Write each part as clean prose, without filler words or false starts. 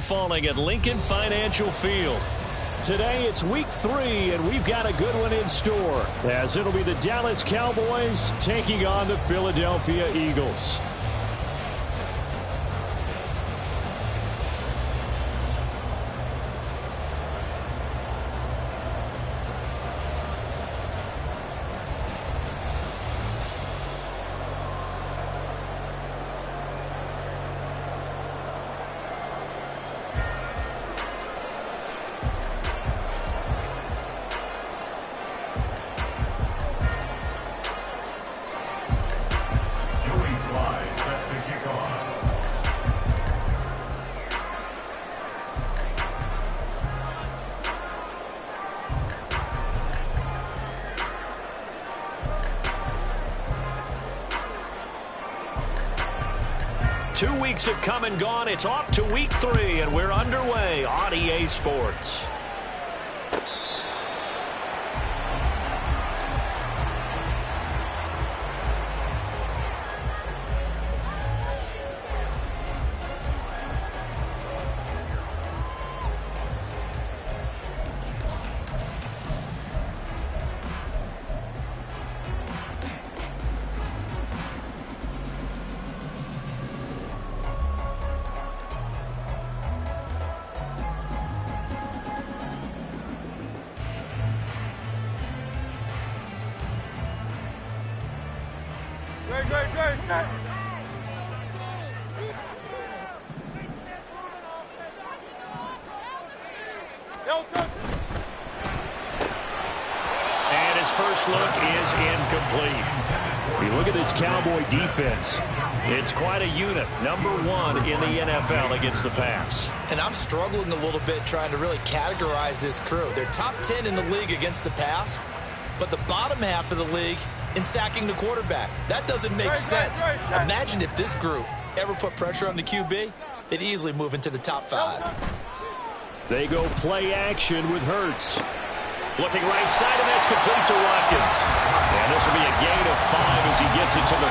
falling at Lincoln Financial Field. Today it's week 3, and we've got a good one in store, as it'll be the Dallas Cowboys taking on the Philadelphia Eagles. Two weeks have come and gone. It's off to week 3, and we're underway on EA Sports. And his first look is incomplete. You look at this Cowboy defense. It's quite a unit. Number 1 in the NFL against the pass. And I'm struggling a little bit trying to really categorize this crew. They're top 10 in the league against the pass, but the bottom half of the league in sacking the quarterback. That doesn't make sense. Imagine if this group ever put pressure on the QB, they'd easily move into the top 5. They go play action with Hurts. Looking right side, and that's complete to Watkins. And this will be a gain of 5 as he gets it to the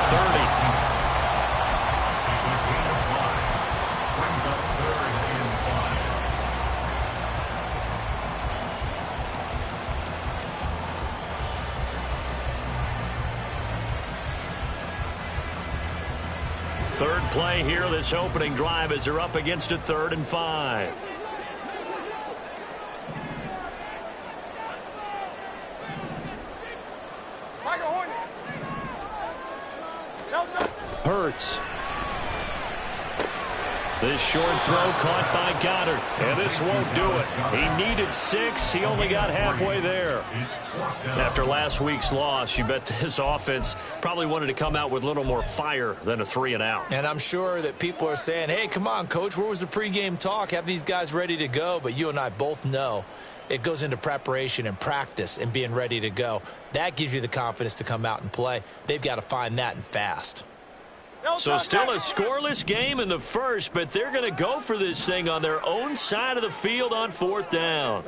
30. Third play here, this opening drive, as they're up against a 3rd and 5. Hurts. This short throw caught by Goddard, and this won't do it. He needed 6. He only got halfway there. After last week's loss, you bet this offense probably wanted to come out with a little more fire than a 3 and out. And I'm sure that people are saying, hey, come on, Coach, where was the pregame talk? Have these guys ready to go? But you and I both know it goes into preparation and practice and being ready to go. That gives you the confidence to come out and play. They've got to find that and fast. So still a scoreless game in the first, but they're going to go for this thing on their own side of the field on 4th down.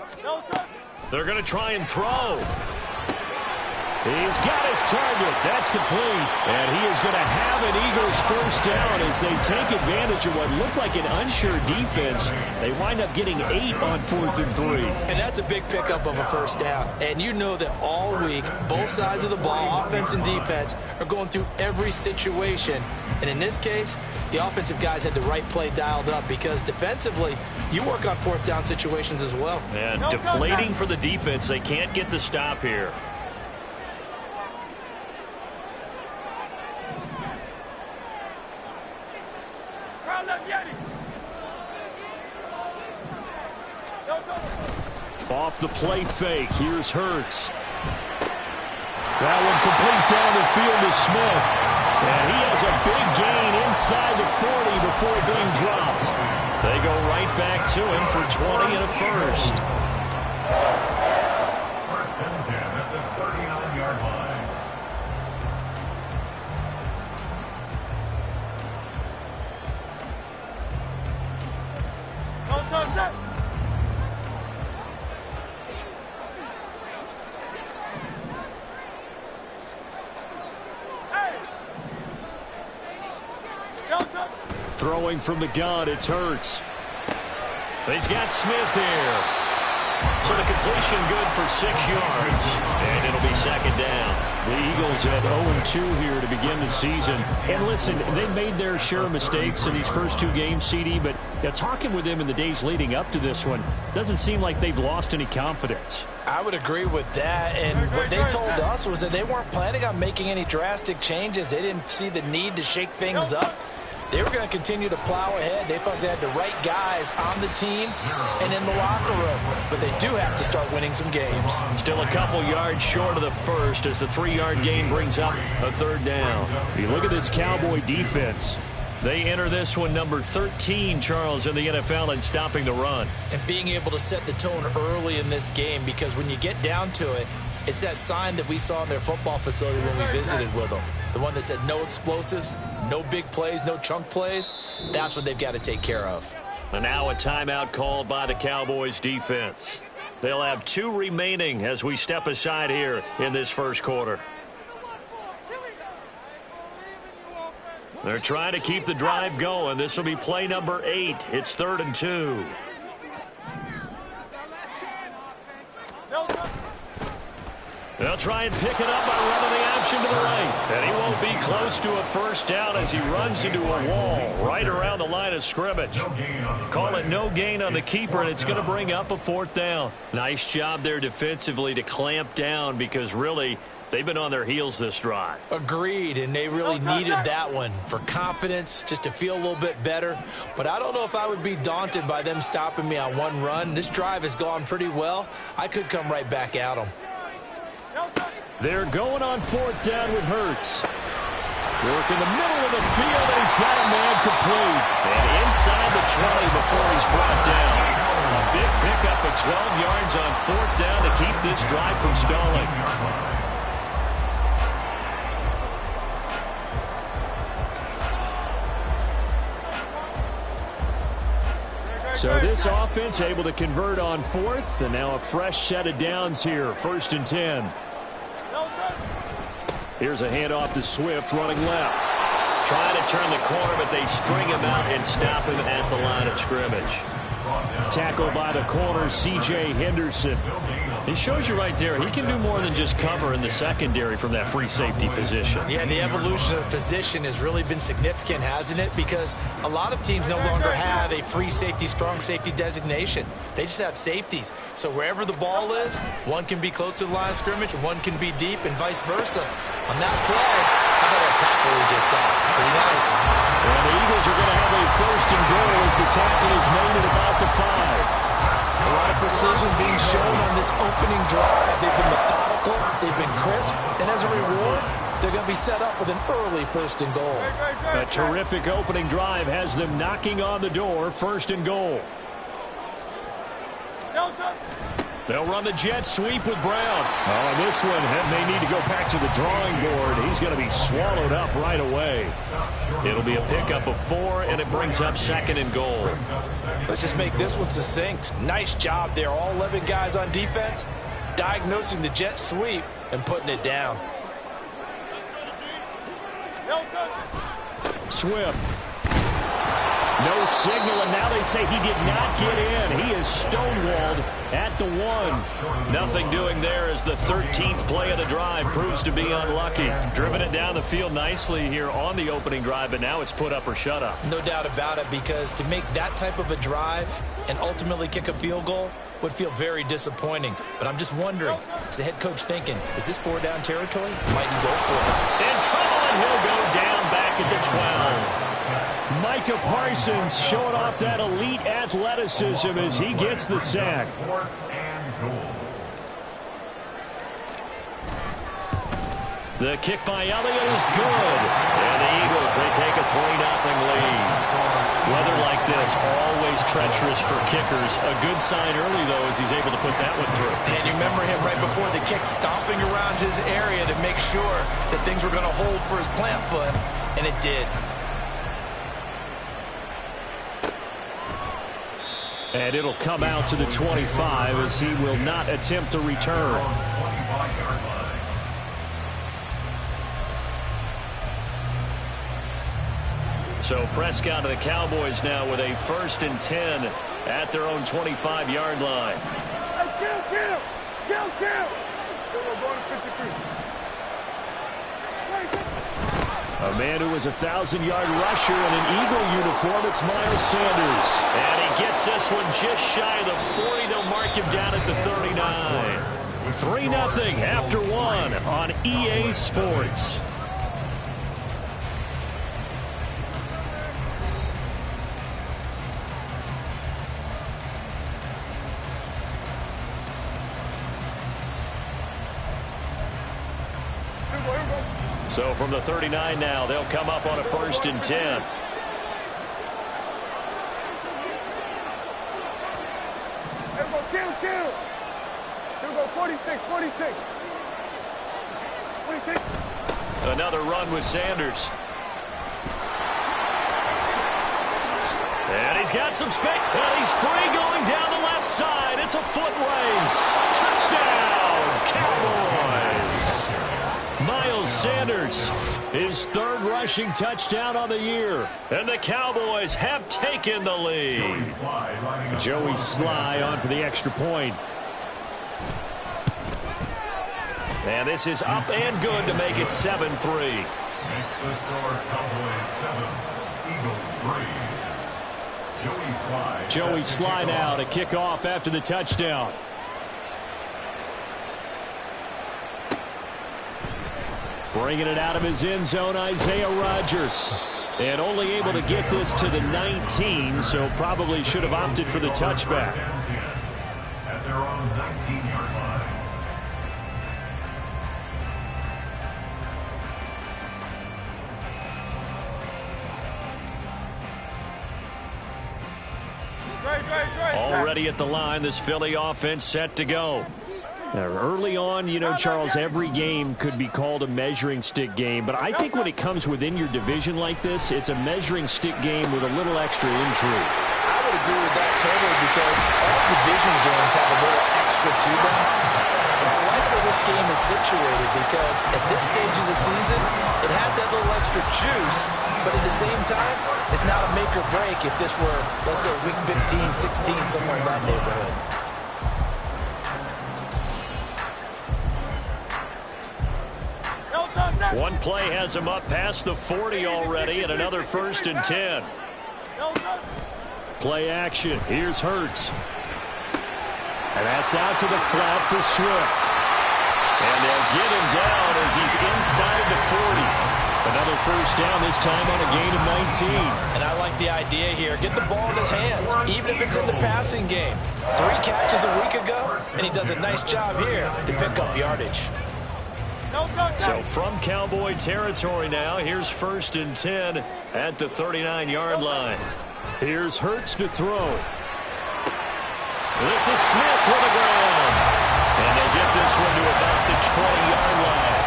They're going to try and throw. He's got his target. That's complete. And he is going to have an Eagles first down as they take advantage of what looked like an unsure defense. They wind up getting 8 on 4th and 3. And that's a big pickup of a first down. And you know that all week, both sides of the ball, offense and defense, are going through every situation. And in this case, the offensive guys had the right play dialed up because defensively, you work on 4th down situations as well. And deflating for the defense. They can't get the stop here. Off the play fake, here's Hurts. That one complete down the field to Smith. And he has a big gain inside the 40 before being dropped. They go right back to him for 20 and a first. First and 10 at the 39-yard line. Throwing from the gun, it's Hurts. He's got Smith here. So the completion good for 6 yards, and it'll be second down. The Eagles at 0-2 here to begin the season. And listen, they made their share of mistakes in these first 2 games, CD, but talking with them in the days leading up to this one, doesn't seem like they've lost any confidence. I would agree with that, and what they told us was that they weren't planning on making any drastic changes. They didn't see the need to shake things up. They were going to continue to plow ahead. They felt they had the right guys on the team and in the locker room. But they do have to start winning some games. Still a couple yards short of the first as the 3-yard gain brings up a third down. You look at this Cowboy defense. They enter this one number 13, Charles, in the NFL in stopping the run. And being able to set the tone early in this game, because when you get down to it, it's that sign that we saw in their football facility when we visited with them. The one that said no explosives, no big plays, no chunk plays. That's what they've got to take care of. And now a timeout called by the Cowboys defense. They'll have 2 remaining as we step aside here in this first quarter. They're trying to keep the drive going. This will be play number 8. It's 3rd and 2. They'll try and pick it up by running the option to the right. And he won't be close to a first down as he runs into a wall right around the line of scrimmage. Call it no gain on the keeper, and it's going to bring up a 4th down. Nice job there defensively to clamp down, because really they've been on their heels this drive. Agreed, and they really needed that one for confidence, just to feel a little bit better. But I don't know if I would be daunted by them stopping me on one run. This drive has gone pretty well. I could come right back at them. They're going on 4th down with Hurts. Work in the middle of the field, and he's got a man complete. And inside the 20 before he's brought down. A big pickup of 12 yards on 4th down to keep this drive from stalling. So this offense able to convert on 4th, and now a fresh set of downs here, 1st and 10. Here's a handoff to Swift running left. Trying to turn the corner, but they string him out and stop him at the line of scrimmage. Tackle by the corner, C.J. Henderson. He shows you right there, he can do more than just cover in the secondary from that free safety position. Yeah, the evolution of the position has really been significant, hasn't it? Because a lot of teams no longer have a free safety, strong safety designation. They just have safeties. So wherever the ball is, one can be close to the line of scrimmage, one can be deep, and vice versa. On that play, how about that tackle we just saw? Pretty nice. And the Eagles are going to have a 1st and goal as the tackle is made at about the 5. A lot of precision being shown on this opening drive. They've been methodical, they've been crisp, and as a reward, they're going to be set up with an early 1st and goal. A terrific opening drive has them knocking on the door, 1st and goal. They'll run the jet sweep with Brown. On this one, they need to go back to the drawing board. He's going to be swallowed up right away. It'll be a pickup of 4, and it brings up 2nd and goal. Let's just make this one succinct. Nice job there. All 11 guys on defense diagnosing the jet sweep and putting it down. Swift. No signal, and now they say he did not get in. He is stonewalled at the 1. Nothing doing there as the 13th play of the drive proves to be unlucky. Driven it down the field nicely here on the opening drive, but now it's put up or shut up. No doubt about it, because to make that type of a drive and ultimately kick a field goal would feel very disappointing. But I'm just wondering, is the head coach thinking, is this 4-down territory? Might he go for it? In trouble, and he'll go down back at the 12. Micah Parsons showing off that elite athleticism as he gets the sack. The kick by Elliott is good. And the Eagles, they take a 3-0 lead. Weather like this, always treacherous for kickers. A good sign early, though, as he's able to put that one through. And you remember him right before the kick, stomping around his area to make sure that things were going to hold for his plant foot, and it did. And it'll come out to the 25 as he will not attempt to return. So Prescott of the Cowboys now with a 1st and 10 at their own 25-yard line. A man who was a 1,000-yard rusher in an Eagle uniform, it's Miles Sanders. And he gets this one just shy of the 40. They'll mark him down at the 39. 3-0 after one on EA Sports. So from the 39 now, they'll come up on a 1st and 10. Another run with Sanders. And he's got some space. And he's free going down the left side. It's a foot race. Touchdown, Cowboys. Miles Sanders, his 3rd rushing touchdown on the year. And the Cowboys have taken the lead. Joey Sly on for the extra point. And this is up and good to make it 7-3. Makes the score Cowboys 7, Eagles 3. Joey Sly now to kick off after the touchdown. Bringing it out of his end zone, Isaiah Rodgers. And only able to get this to the 19, so probably should have opted for the touchback. At their own 19-yard line. Already at the line, this Philly offense set to go. Now, early on, you know, Charles, every game could be called a measuring stick game. But I think when it comes within your division like this, it's a measuring stick game with a little extra intrigue. I would agree with that totally because all division games have a little extra to them. And I like where this game is situated because at this stage of the season, it has that little extra juice. But at the same time, it's not a make or break if this were, let's say, week 15, 16, somewhere in that neighborhood. One play has him up past the 40 already, and another 1st and 10. Play action. Here's Hurts. And that's out to the flat for Swift. And they'll get him down as he's inside the 40. Another 1st down, this time on a gain of 19. And I like the idea here. Get the ball in his hands, even if it's in the passing game. 3 catches a week ago, and he does a nice job here to pick up yardage. So from Cowboy territory now, here's 1st and 10 at the 39-yard line. Here's Hurts to throw. This is Smith for the ground. And they get this one to about the 20-yard line.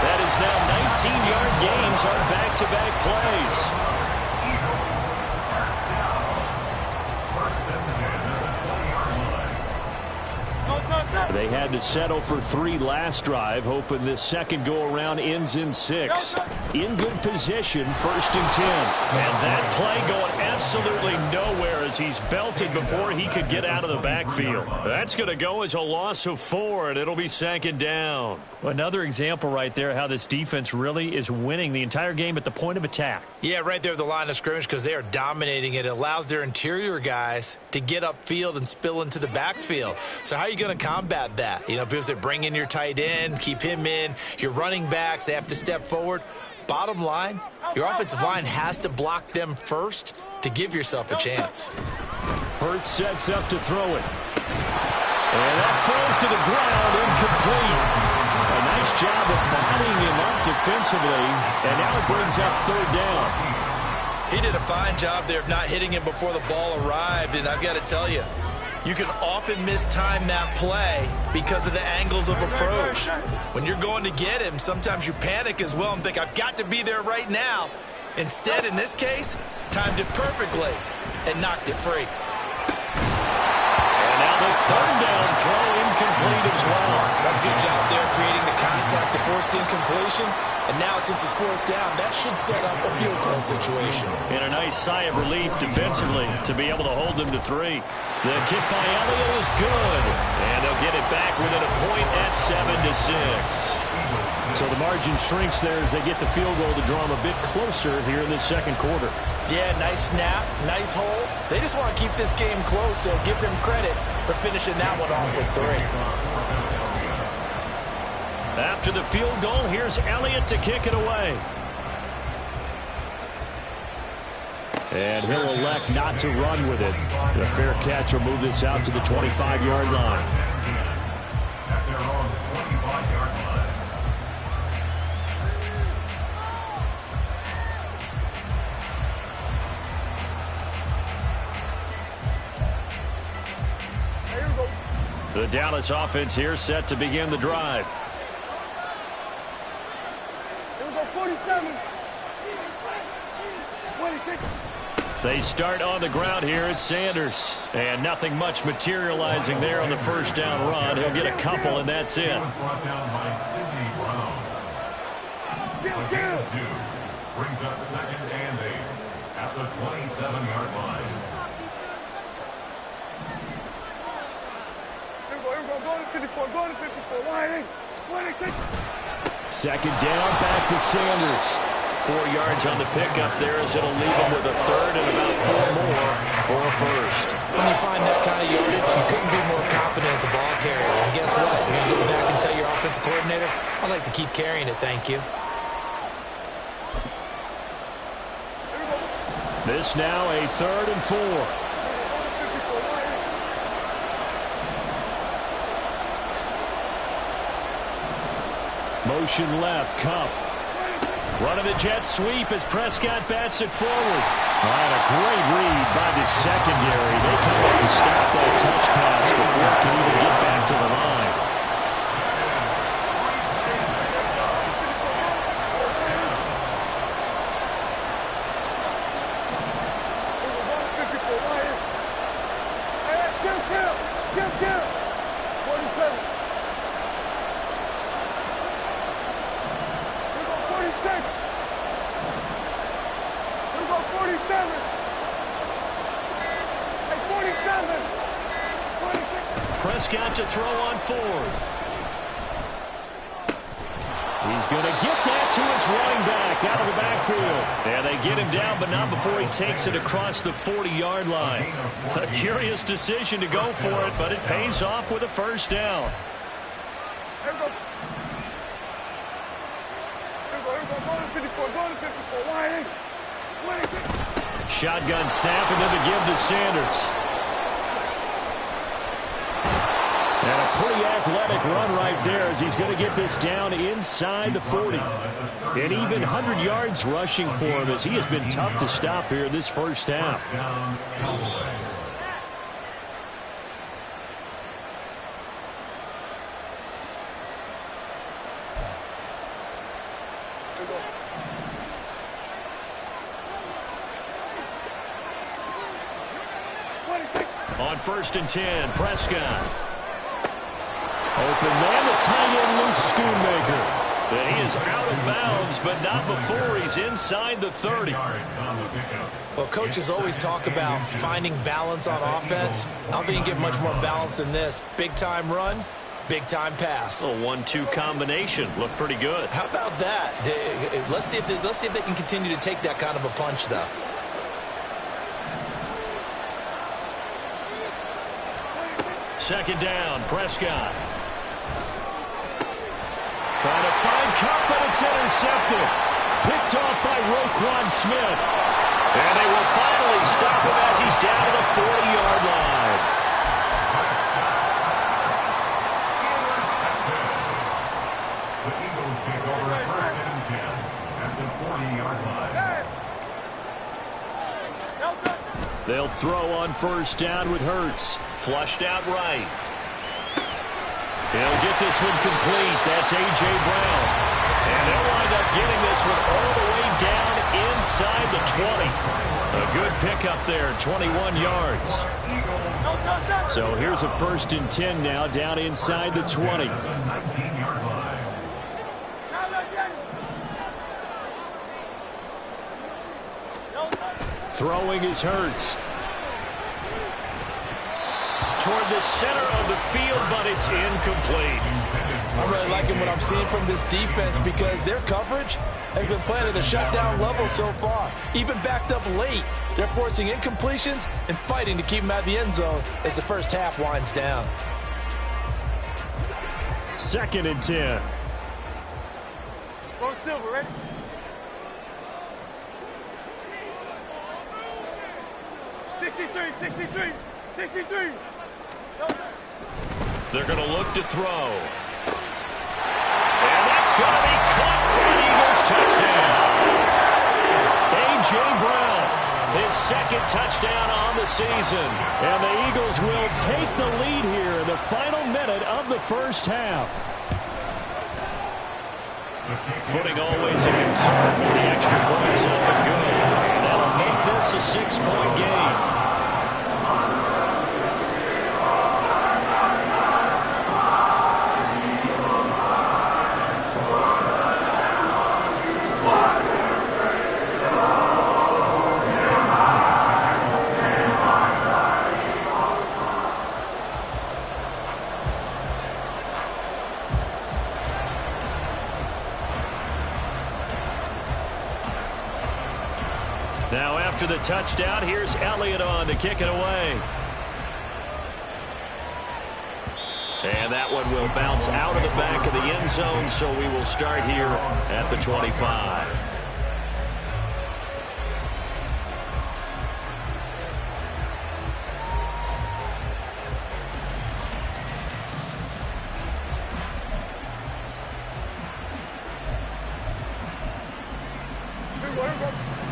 That is now 19-yard gains on back-to-back plays. They had to settle for 3 last drive, hoping this second go-around ends in 6. In good position, 1st and 10. And that play going absolutely nowhere as he's belted before he could get out of the backfield. That's going to go as a loss of 4, and it'll be 2nd down. Another example right there how this defense really is winning the entire game at the point of attack. Yeah, right there at the line of scrimmage because they are dominating it. It allows their interior guys to get upfield and spill into the backfield. So how are you going to combat that? You know, because they bring in your tight end, keep him in. Your running backs, they have to step forward. Bottom line, your offensive line has to block them first to give yourself a chance. Hurts sets up to throw it. And that falls to the ground, incomplete. A nice job of bodying him up defensively, and now it brings up 3rd down. He did a fine job there of not hitting him before the ball arrived, and I've got to tell you, you can often mistime that play because of the angles of approach. When you're going to get him, sometimes you panic as well and think, I've got to be there right now. Instead, in this case, timed it perfectly and knocked it free. And now the 3rd down throw incomplete as well. That's a good job there, creating the contact to force the incompletion. And now, since it's fourth down, that should set up a field goal situation. And a nice sigh of relief defensively to be able to hold them to 3. The kick by Elliott is good. And they'll get it back within a point at 7-6. So the margin shrinks there as they get the field goal to draw them a bit closer here in this second quarter. Yeah, nice snap, nice hole. They just want to keep this game close, so give them credit for finishing that one off with 3. After the field goal, here's Elliott to kick it away. And he'll elect not to run with it. The fair catch will move this out to the 25-yard line. At their own 25-yard line. The Dallas offense here set to begin the drive. They start on the ground here at Sanders. And nothing much materializing there on the first down run. He'll get a couple, and that's it. Brought down by Sidney Brown. A gain of 2 brings up 2nd and 8 at the 27-yard line. Second down, back to Sanders. 4 yards on the pickup there as it'll leave him with a third and about 4 more for a first. When you find that kind of yardage, you couldn't be more confident as a ball carrier. And guess what? You're going to go back and tell your offensive coordinator, I'd like to keep carrying it, thank you. This now a 3rd and 4. Motion left, Kupp. Running the jet sweep as Prescott bats it forward. And a great read by the secondary. They come up to stop that touch pass before it can even get back to the line. Prescott to throw on 4th. He's going to get that to his running back out of the backfield. And they get him down, but not before he takes it across the 40-yard line. A curious decision to go for it, but it pays off with a first down. Shotgun snap and then the give to Sanders. And a pretty athletic run right there as he's going to get this down inside the 40. And even 100 yards rushing for him as he has been tough to stop here this first half. On 1st and 10, Prescott. Open man, the tight end, Luke Schoonmaker. And he is out of bounds, but not before he's inside the 30. Well, coaches always talk about finding balance on offense. I don't think you get much more balance than this. Big-time run, big-time pass. A 1-2 combination. Looked pretty good. How about that? Let's see if they can continue to take that kind of a punch, though. Second down, Prescott. Trying to find Kupp, but it's intercepted. Picked off by Roquan Smith. And they will finally stop him as he's down to the 40-yard line. The Eagles take over 1st and 10 at the 40-yard line. They'll throw on first down with Hurts. Flushed out right. He'll get this one complete. That's A.J. Brown. And they'll wind up getting this one all the way down inside the 20. A good pickup there, 21 yards. So here's a 1st and 10 now, down inside the 20. 19-yard line. Throwing is Hurts. Toward the center of the field, but it's incomplete. I'm really liking what I'm seeing from this defense because their coverage has been playing at a shutdown level so far. Even backed up late, they're forcing incompletions and fighting to keep them out of the end zone as the first half winds down. 2nd and 10. Go Silver, ready? $63. They're going to look to throw. And that's going to be caught for an Eagles touchdown. A.J. Brown, his 2nd touchdown on the season. And the Eagles will take the lead here in the final minute of the first half. Footing always a concern, but the extra points up and good. That'll make this a 6-point game. Now after the touchdown, here's Elliott on to kick it away. And that one will bounce out of the back of the end zone, so we will start here at the 25.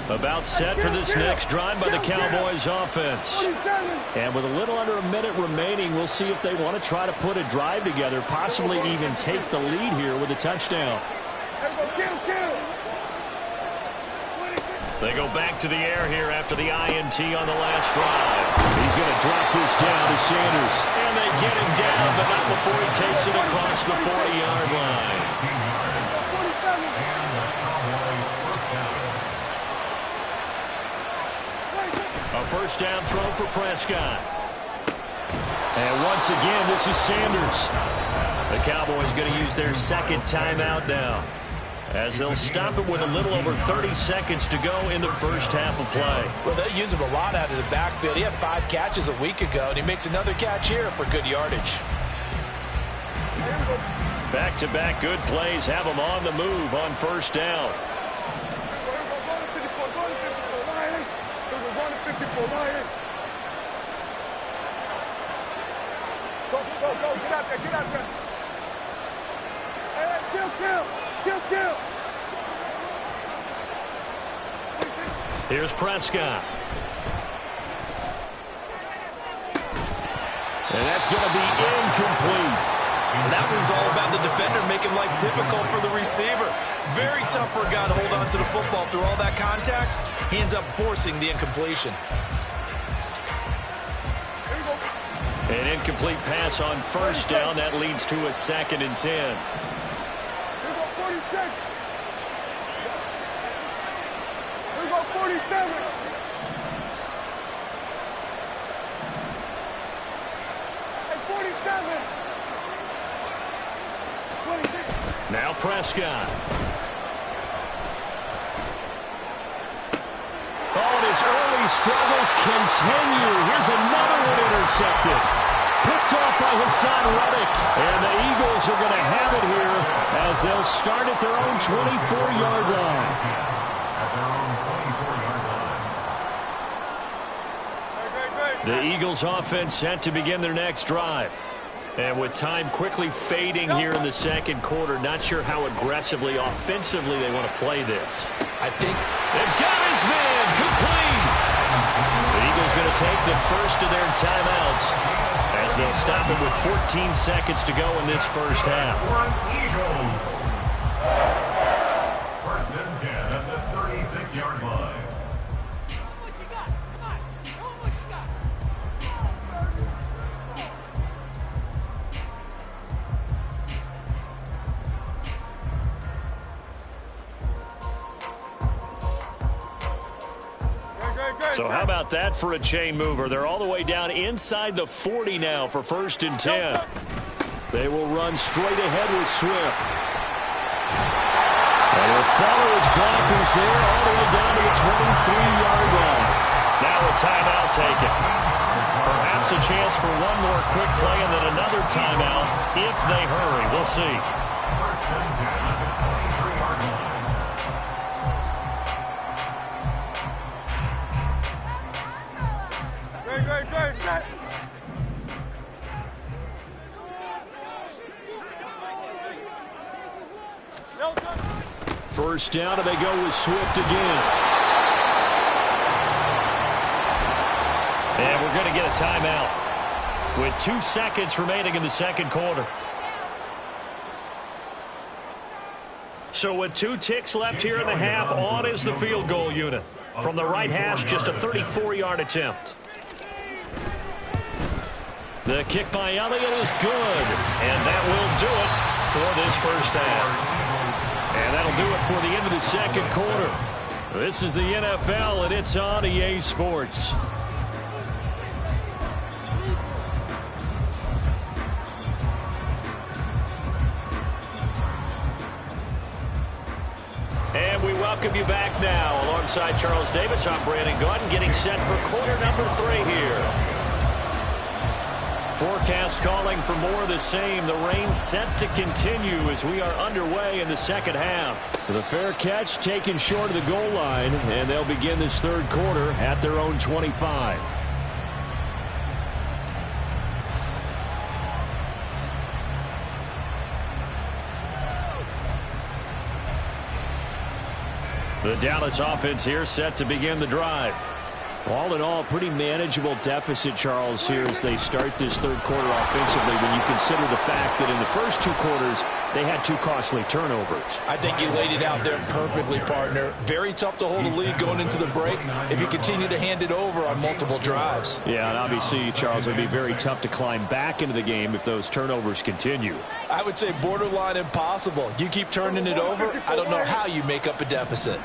About set for this next drive by the Cowboys offense. And with a little under a minute remaining, we'll see if they want to try to put a drive together, possibly even take the lead here with a touchdown. They go back to the air here after the INT on the last drive. He's going to drop this down to Sanders. And they get him down, but not before he takes it across the 40-yard line. A first down throw for Prescott. And once again, this is Sanders. The Cowboys going to use their 2nd timeout now, as they'll stop it with a little over 30 seconds to go in the first half of play. Well, they use him a lot out of the backfield. He had 5 catches a week ago, and he makes another catch here for good yardage. Back-to-back good plays have him on the move on first down. Go, get out there. Hey, kill. Here's Prescott. And that's going to be incomplete. That was all about the defender making life difficult for the receiver. Very tough for a guy to hold on to the football through all that contact. He ends up forcing the incompletion. An incomplete pass on first down. That leads to a 2nd and 10. Here we go, 47. Hey, 47. 26. Now Prescott. Oh, and his early struggles continue. Here's another one intercepted. Picked off by Hassan Reddick. And the Eagles are going to have it here as they'll start at their own 24-yard line. The Eagles offense set to begin their next drive. And with time quickly fading here in the second quarter, not sure how aggressively, offensively they want to play this. I think they've got his man complete. The Eagles going to take the first of their timeouts as they'll stop it with 14 seconds to go in this first half. First and 10 at the 36-yard line. So how about that for a chain mover? They're all the way down inside the 40 now for 1st and 10. They will run straight ahead with Swift. And he'll follow his blockers there all the way down to the 23-yard line. Now a timeout taken. Perhaps a chance for one more quick play and then another timeout if they hurry. We'll see. Great. First down, and they go with Swift again. And we're going to get a timeout with 2 seconds remaining in the second quarter. So with 2 ticks left here in the half, on is the field goal unit. From the right hash, just a 34-yard attempt. The kick by Elliott is good, and that will do it for this first half. And that'll do it for the end of the second quarter. This is the NFL, and it's on EA Sports. And we welcome you back now. Alongside Charles Davis, I'm Brandon Gaudin, getting set for quarter number 3 here. Forecast calling for more of the same. The rain set to continue as we are underway in the second half. The fair catch taken short of the goal line, and they'll begin this third quarter at their own 25. The Dallas offense here set to begin the drive. All in all, pretty manageable deficit, Charles, here as they start this third quarter offensively when you consider the fact that in the first 2 quarters, they had 2 costly turnovers. I think you laid it out there perfectly, partner. Very tough to hold a lead going into the break if you continue to hand it over on multiple drives. Yeah, and obviously, Charles, it would be very tough to climb back into the game if those turnovers continue. I would say borderline impossible. You keep turning it over, I don't know how you make up a deficit.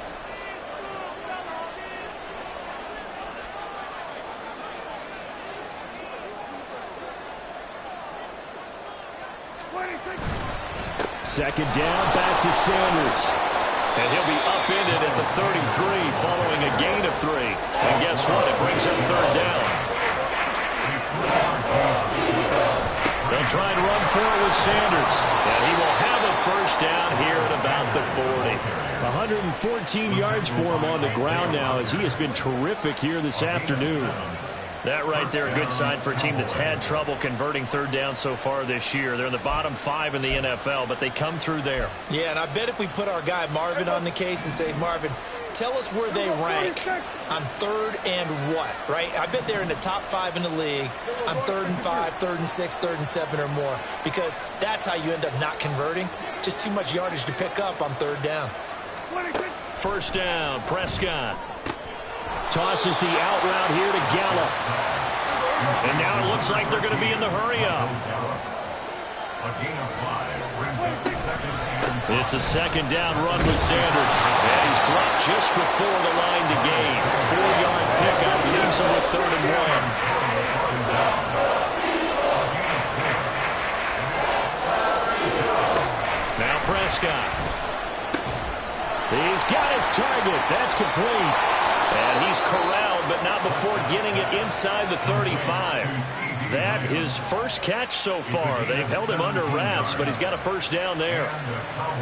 Second down, back to Sanders. And he'll be upended at the 33 following a gain of 3. And guess what? It brings up third down. They'll try and run for it with Sanders. And he will have a first down here at about the 40. 114 yards for him on the ground now as he has been terrific here this afternoon. That right there, a good sign for a team that's had trouble converting third down so far this year. They're in the bottom 5 in the NFL, but they come through there. Yeah, and I bet if we put our guy Marvin on the case and say, Marvin, tell us where they rank on 3rd and what, right? I bet they're in the top 5 in the league on 3rd and 5, 3rd and 6, 3rd and 7 or more, because that's how you end up not converting. Just too much yardage to pick up on 3rd down. First down, Prescott. Tosses the out route here to Gallup. And now it looks like they're going to be in the hurry-up. It's a second down run with Sanders. And he's dropped just before the line to gain. 4-yard pickup leaves him with 3rd and 1. Now Prescott. He's got his target. That's complete. And he's corralled, but not before getting it inside the 35. That his first catch so far. They've held him under wraps, but he's got a first down there.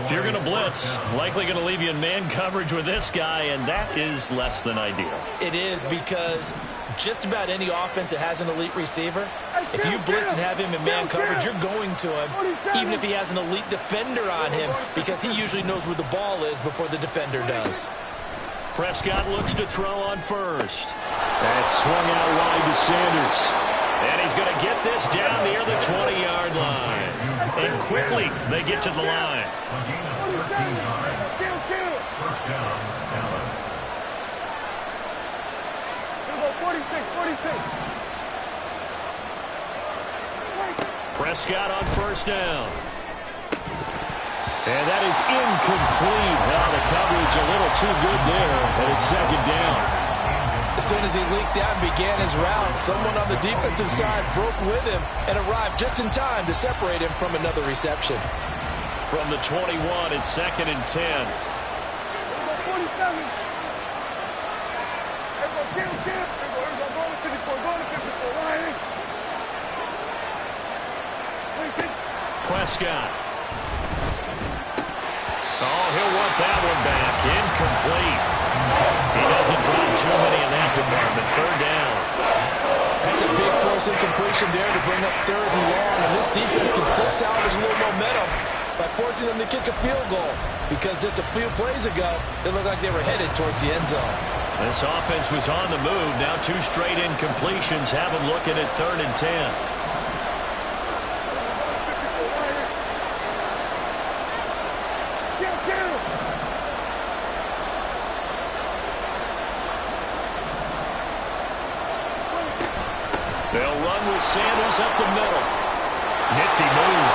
If you're going to blitz, likely going to leave you in man coverage with this guy, and that is less than ideal. It is, because just about any offense that has an elite receiver, if you blitz and have him in man coverage, you're going to him, even if he has an elite defender on him, because he usually knows where the ball is before the defender does. Prescott looks to throw on first. That's swung out wide to Sanders. And he's going to get this down near the 20-yard line. And quickly, they get to the line. Prescott on first down. And that is incomplete. Now the coverage a little too good there, and it's second down. As soon as he leaked out and began his route, someone on the defensive side broke with him and arrived just in time to separate him from another reception. From the 21, it's 2nd and 10. 47. Prescott. Oh, he'll want that one back. Incomplete. He doesn't drop too many in that department. 3rd down. That's a big force incompletion there to bring up 3rd and long, and this defense can still salvage a little momentum by forcing them to kick a field goal, because just a few plays ago, it looked like they were headed towards the end zone. This offense was on the move. Now 2 straight incompletions have them looking at 3rd and 10. They'll run with Sanders up the middle. Nifty move.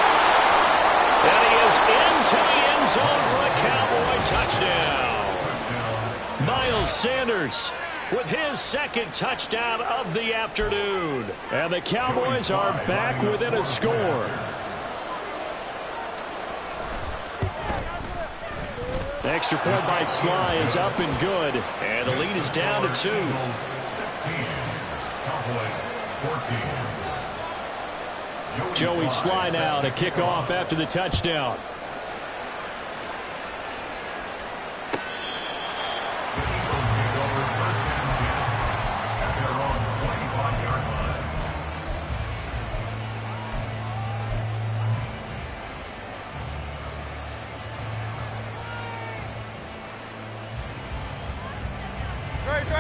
And he is into the end zone for a Cowboy touchdown. Miles Sanders with his 2nd touchdown of the afternoon. And the Cowboys are back within a score. The extra point by Sly is up and good. And the lead is down to 2. 16. Cowboys 14. Joey Sly now to kick off after the touchdown.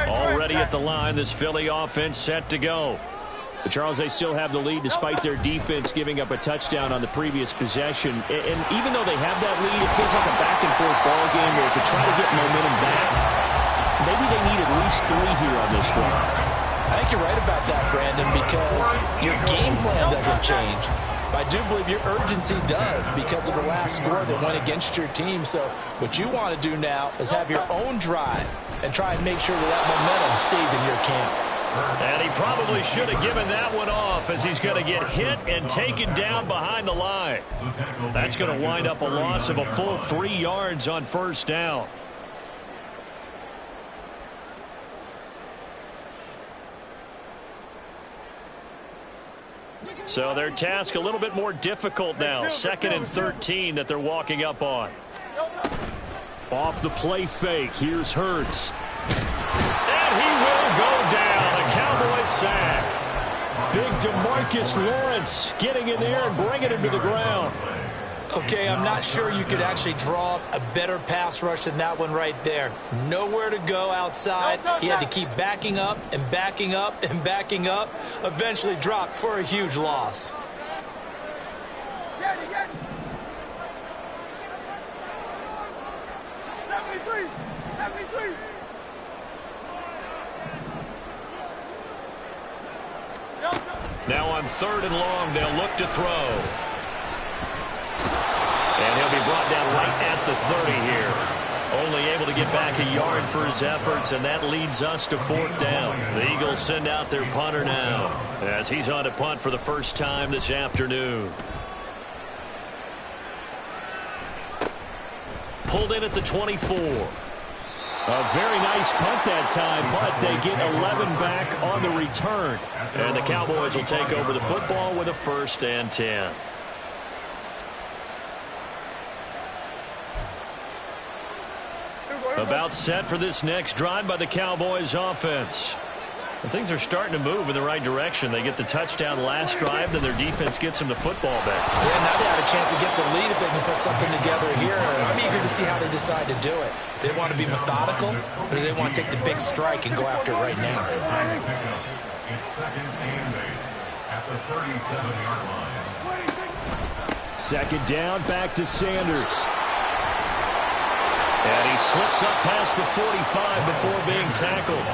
Already at the line, this Philly offense set to go. But Charles, they still have the lead despite their defense giving up a touchdown on the previous possession. And even though they have that lead, it feels like a back-and-forth ball game where to try to get momentum back, maybe they need at least 3 here on this drive. I think you're right about that, Brandon, because your game plan doesn't change. I do believe your urgency does because of the last score that went against your team. So what you want to do now is have your own drive and try and make sure that momentum stays in your camp. And he probably should have given that one off, as he's going to get hit and taken down behind the line. That's going to wind up a loss of a full 3 yards on 1st down. So their task a little bit more difficult now. 2nd and 13 that they're walking up on. Off the play fake, here's Hurts. And he will go down. A Cowboys sack. Big DeMarcus Lawrence getting in there and bringing him to the ground. Okay, I'm not sure you could actually draw up a better pass rush than that one right there. Nowhere to go outside. He had to keep backing up and backing up and backing up. Eventually dropped for a huge loss. Now on 3rd and long, they'll look to throw. And he'll be brought down right at the 30 here. Only able to get back a yard for his efforts, and that leads us to 4th down. The Eagles send out their punter now, as he's on to punt for the first time this afternoon. Pulled in at the 24. A very nice punt that time, but they get 11 back on the return. And the Cowboys will take over the football with a 1st and 10. About set for this next drive by the Cowboys offense. And things are starting to move in the right direction. They get the touchdown last drive, then their defense gets them the football back. Yeah, now they have a chance to get the lead if they can put something together here. I'm eager to see how they decide to do it. Do they want to be methodical, or do they want to take the big strike and go after it right now? It's 2nd and 8 at the 37-yard line. 2nd down, back to Sanders. And he slips up past the 45 before being tackled.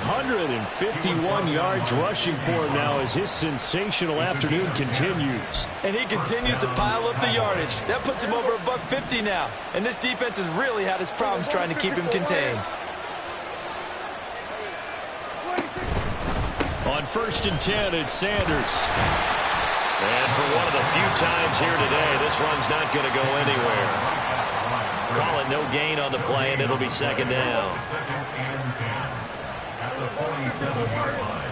151 yards rushing for him now as his sensational afternoon continues. And he continues to pile up the yardage. That puts him over $150 now. And this defense has really had its problems trying to keep him contained. first and 10. It's Sanders. And for one of the few times here today, this run's not going to go anywhere. Call it no gain on the play, and it'll be second down. Second and 10 at the 47-yard line.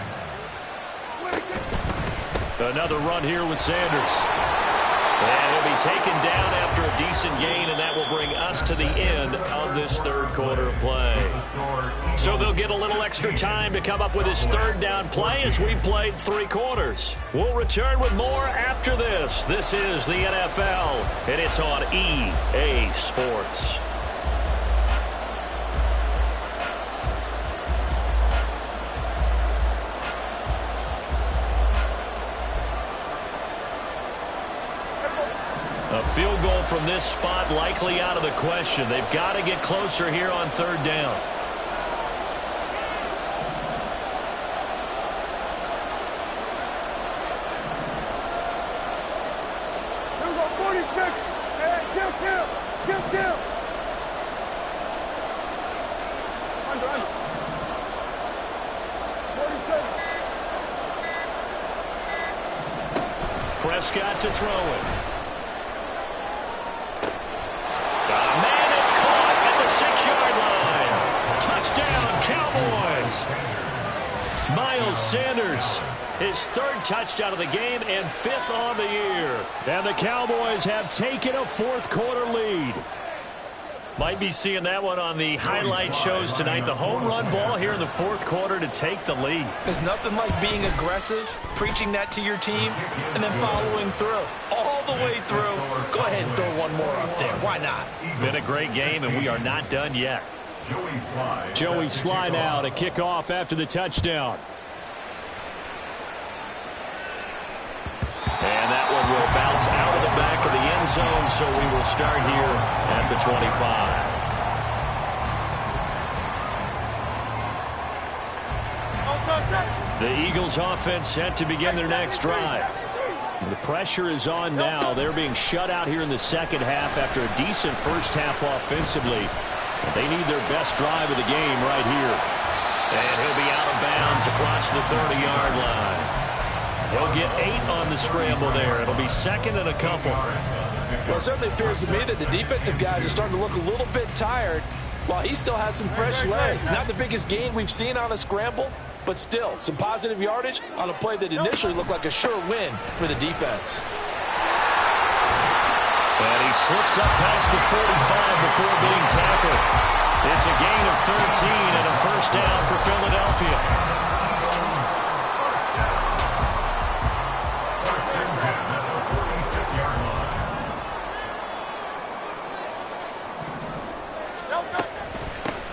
Another run here with Sanders. And he'll be taken down after a decent gain, and that will bring us to the end of this third quarter of play. So they'll get a little extra time to come up with his third down play as we've played 3 quarters. We'll return with more after this. This is the NFL, and it's on EA Sports. A field goal from this spot likely out of the question. They've got to get closer here on third down. Here we go, 46. Hey, kill. Under. 47. Prescott to throw it. Man, it's caught at the 6-yard line. Touchdown, Cowboys. Miles Sanders, his 3rd touchdown of the game and 5th on the year. And the Cowboys have taken a 4th quarter lead. Might be seeing that one on the highlight shows tonight. The home run ball here in the 4th quarter to take the lead. There's nothing like being aggressive, preaching that to your team, and then following through. All the way through. Go ahead and throw one more up there. Why not? Been a great game, and we are not done yet. Joey Sly now to kick off after the touchdown. And that one will bounce out of the back of the end zone, so we will start here at the 25. The Eagles offense set to begin their next drive. The pressure is on now. They're being shut out here in the second half after a decent first half offensively. They need their best drive of the game right here. And he'll be out of bounds across the 30-yard line. He'll get 8 on the scramble there. It'll be second and a couple. Well, it certainly appears to me that the defensive guys are starting to look a little bit tired while he still has some fresh legs. Not the biggest gain we've seen on a scramble, but still some positive yardage on a play that initially looked like a sure win for the defense. And he slips up past the 45 before being tackled. It's a gain of 13 and a first down for Philadelphia.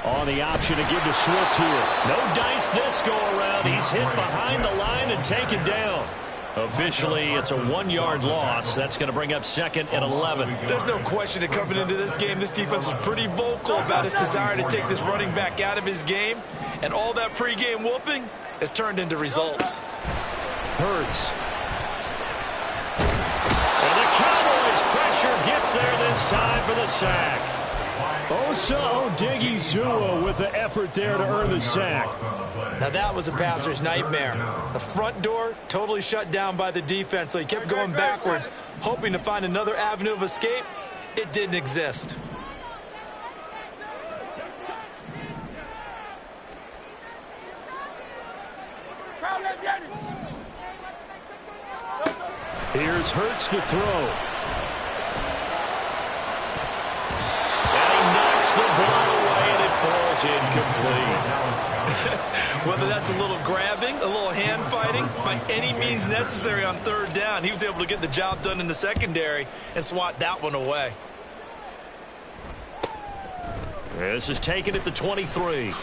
On the option to give to Swift here. No dice this go-around. He's hit behind the line and taken down. Officially, it's a 1-yard loss. That's going to bring up second and 11. There's no question that coming into this game, this defense was pretty vocal about its desire to take this running back out of his game. And all that pregame wolfing has turned into results. Hurts. And the Cowboys pressure gets there this time for the sack. Osa Odighizuwa with the effort there to earn the sack. Now that was a passer's nightmare. The front door totally shut down by the defense, so he kept going backwards, hoping to find another avenue of escape. It didn't exist. Here's Hurts to throw. The ball away, and it falls incomplete. Whether that's a little grabbing, a little hand fighting, by any means necessary on third down, he was able to get the job done in the secondary and swat that one away. This is taken at the 23.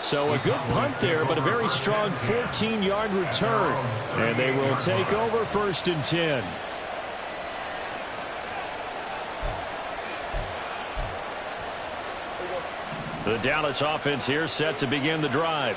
So a good punt there, but a very strong 14-yard return. And they will take over first and 10. The Dallas offense here set to begin the drive.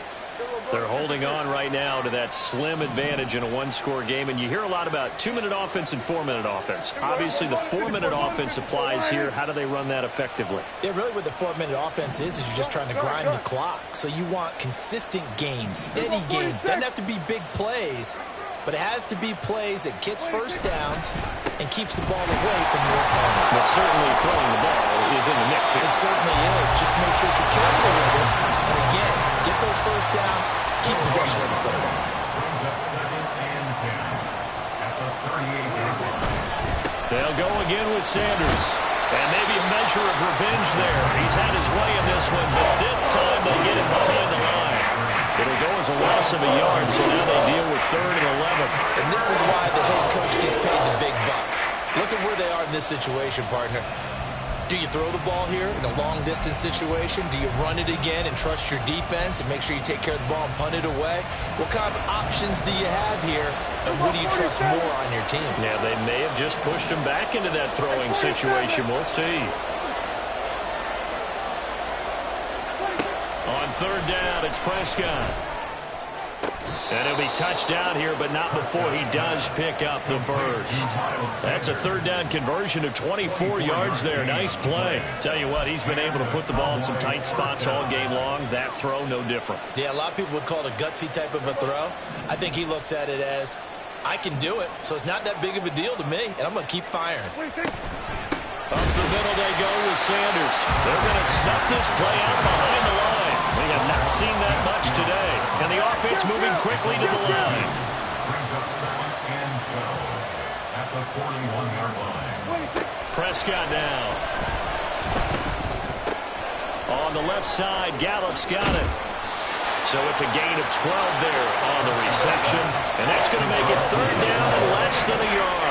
They're holding on right now to that slim advantage in a one-score game, and you hear a lot about 2-minute offense and 4-minute offense. Obviously, the 4-minute offense applies here. How do they run that effectively? Yeah, really what the 4-minute offense is you're just trying to grind the clock. So you want consistent gains, steady gains. Doesn't have to be big plays, but it has to be plays that gets first downs and keeps the ball away from your opponent. But certainly throwing the ball is in the mix here. It certainly is. Just make sure you're careful with it. And again, get those first downs, keep possession of the football. They'll go again with Sanders. And maybe a measure of revenge there. He's had his way in this one, but this time they get him behind the line. It'll go as a loss of a yard, so now they deal with 3rd and 11. And this is why the head coach gets paid the big bucks. Look at where they are in this situation, partner. Do you throw the ball here in a long-distance situation? Do you run it again and trust your defense and make sure you take care of the ball and punt it away? What kind of options do you have here, and what do you trust more on your team? Yeah, they may have just pushed him back into that throwing situation. We'll see. On 3rd down, it's Prescott. And it'll be touchdown here, but not before he does pick up the first. That's a 3rd down conversion of 24 yards there. Nice play. Tell you what, he's been able to put the ball in some tight spots all game long. That throw, no different. Yeah, a lot of people would call it a gutsy type of a throw. I think he looks at it as, I can do it, so it's not that big of a deal to me, and I'm going to keep firing. Up the middle they go with Sanders. They're going to snuff this play out behind the line. We have not seen that much today. And the offense moving quickly to the line. Brings up 2nd and 12 at the 41-yard line. Prescott now. On the left side, Gallup's got it. So it's a gain of 12 there on the reception. And that's going to make it 3rd down and less than a yard.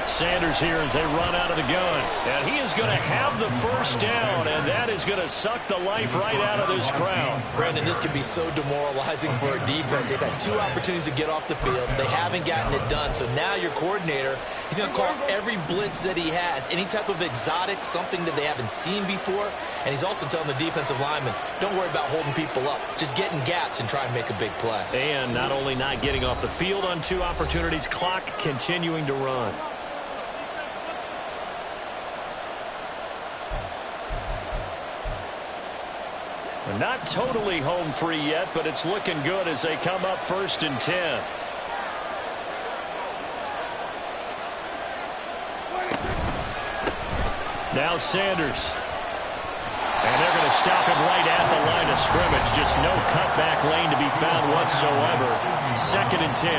Sanders here as they run out of the gun. And he is going to have the first down, and that is going to suck the life right out of this crowd. Brandon, this can be so demoralizing for a defense. They've had 2 opportunities to get off the field. They haven't gotten it done. So now your coordinator, he's going to call every blitz that he has, any type of exotic, something that they haven't seen before. And he's also telling the defensive lineman, don't worry about holding people up. Just get in gaps and try and make a big play. And not only not getting off the field on 2 opportunities, clock continuing to run. They're not totally home free yet, but it's looking good as they come up 1st and 10. Now Sanders. And they're going to stop him right at the line of scrimmage. Just no cutback lane to be found whatsoever. 2nd and 10.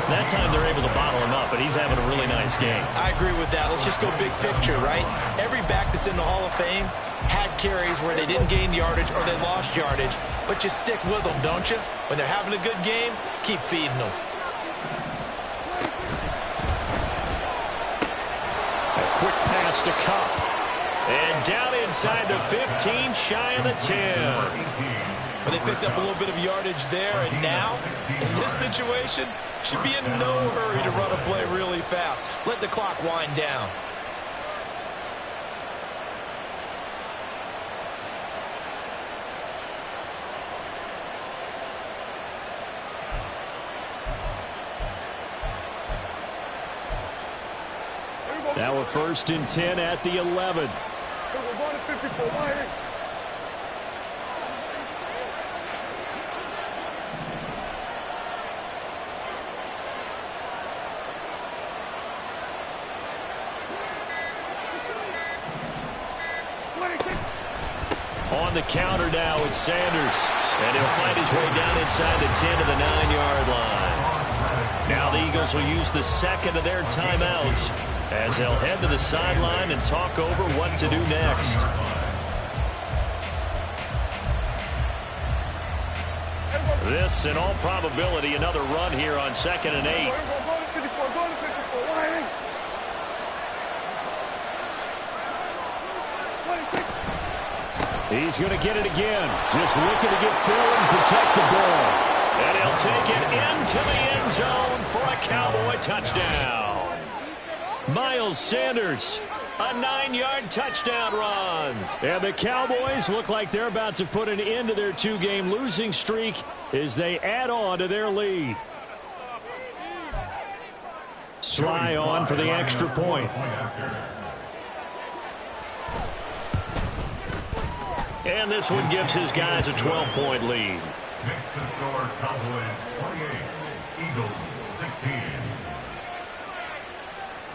That time they're able to bottle him up, but he's having a really nice game. I agree with that. Let's just go big picture, right? Every back that's in the Hall of Fame had carries where they didn't gain yardage or they lost yardage, but you stick with them, don't you? When they're having a good game, keep feeding them. A quick pass to Kupp. And down inside the 15, shy of the 10. But they picked up a little bit of yardage there, and now, in this situation, should be in no hurry to run a play really fast. Let the clock wind down. Now a 1st and 10 at the 11. On the counter now, it's Sanders. And he'll find his way down inside the 10 to the 9-yard line. Now the Eagles will use the 2nd of their timeouts as they'll head to the sideline and talk over what to do next. This, in all probability, another run here on 2nd and 8. He's going to get it again. Just looking to get forward and protect the ball. And he'll take it into the end zone for a Cowboy touchdown. Miles Sanders, a 9-yard touchdown run. And the Cowboys look like they're about to put an end to their 2-game losing streak as they add on to their lead. Sly on for the extra point. And this one gives his guys a 12-point lead. Makes the score Cowboys 28, Eagles 16.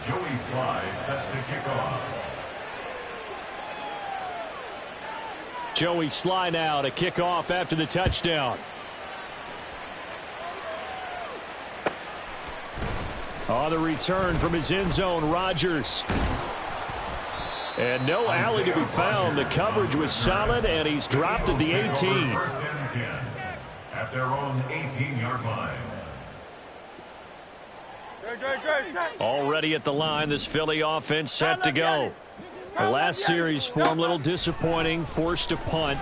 Joey Sly set to kick off. Joey Sly now to kick off after the touchdown. On the return from his end zone, Rodgers. And no alley to be found. The coverage was solid, and he's dropped at the 18. First and 10 at their own 18-yard line. Already at the line, this Philly offense set to go. The last series for him, a little disappointing, forced a punt.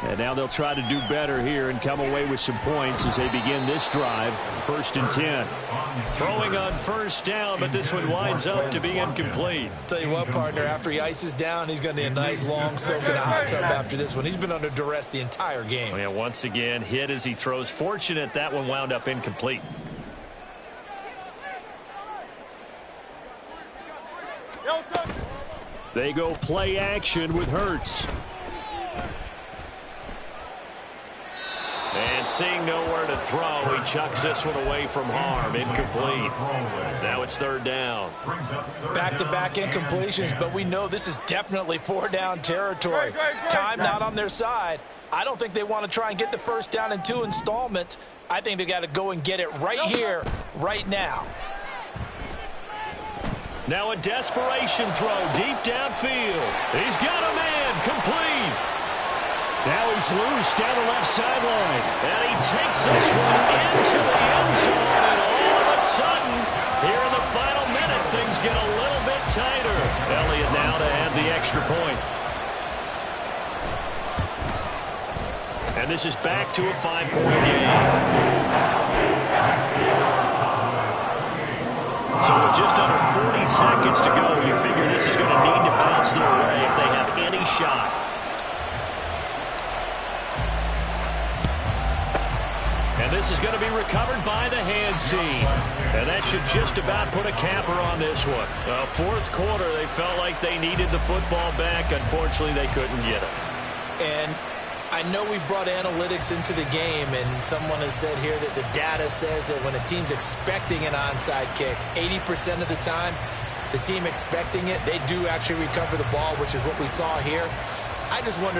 And now they'll try to do better here and come away with some points as they begin this drive. 1st and 10. Throwing on first down, but this one winds up to be incomplete. Tell you what, partner, after he ices down, he's going to need a nice long soak in a hot tub after this one. He's been under duress the entire game. Oh, yeah, once again, hit as he throws. Fortunate that one wound up incomplete. They go play action with Hurts. And seeing nowhere to throw, he chucks this one away from harm. Incomplete. Now it's 3rd down. Back-to-back incompletions, but we know this is definitely 4-down territory. Time not on their side. I don't think they want to try and get the first down in 2 installments. I think they got to go and get it right here, right now. Now a desperation throw deep downfield. He's got a man. Complete. Now he's loose down the left sideline. And he takes this one into the end zone. And all of a sudden, here in the final minute, things get a little bit tighter. Elliott now to add the extra point. And this is back to a 5-point game. So with just under 40 seconds to go, you figure this is going to need to bounce their way if they have any shot. And this is going to be recovered by the hands team. And that should just about put a capper on this one. 4th quarter, they felt like they needed the football back. Unfortunately, they couldn't get it. And I know we brought analytics into the game, and someone has said here that the data says that when a team's expecting an onside kick, 80% of the time, the team expecting it, they do actually recover the ball, which is what we saw here. I just wonder